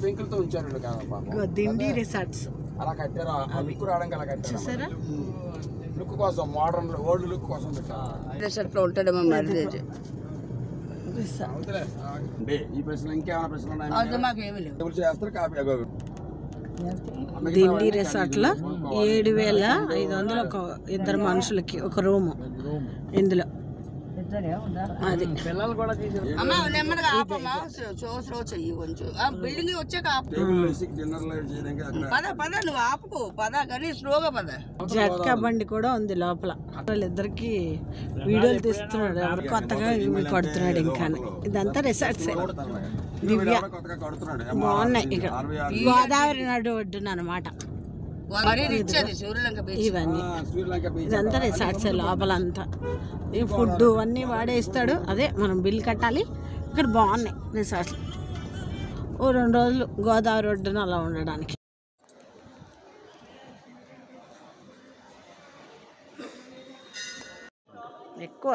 పెంకులతో ఉంచారు దిండి రిసార్ట్స్ అలా కట్టారు. ఆ లుక్ రావడానికి అలా కట్టారు. చూసారా, లుక్ కోసం, మోడర్న్ ఓల్డ్ లుక్ కోసం పెట్టారు. రిసార్ట్ లో ఉంటాడేమో మరి. ఈ ప్రశ్నలు ఇంకేమైనా ప్రశ్నలు ఉన్నాయి? మాకేమీ లేవు. చేస్తారు కాపీ. దిండి రిసార్ట్ లో 7,500 ఒక ఇద్దరు మనుషులకి ఒక రూము. ఇందులో అది పిల్లలు కూడా అమ్మా నెమ్మదిగా ఆపమ్మా. స్లో చెయ్యి కొంచెం. బిల్డింగ్ వచ్చాక పద పద, నువ్వు ఆపుకో పద, కానీ స్లోగా పద. జట్కా బండి కూడా ఉంది లోపల. వాళ్ళిద్దరికి వీడియోలు తీస్తున్నాడు, కొత్తగా కొడుతున్నాడు. ఇంకా ఇదంతా రిసార్ట్స్ దివ్య బాగున్నాయి. ఇక్కడ గోదావరి నడు ఒడ్డున అనమాట ఇవన్నీ. ఇదంతా రిసార్ట్స్ లోపలంతా. ఈ ఫుడ్ అన్నీ వాడే ఇస్తాడు. అదే మనం బిల్ కట్టాలి. ఇక్కడ బాగున్నాయి రిసార్ట్స్. ఓ 2 రోజులు గోదావరి ఒడ్డున అలా ఉండడానికి. ఎక్కువ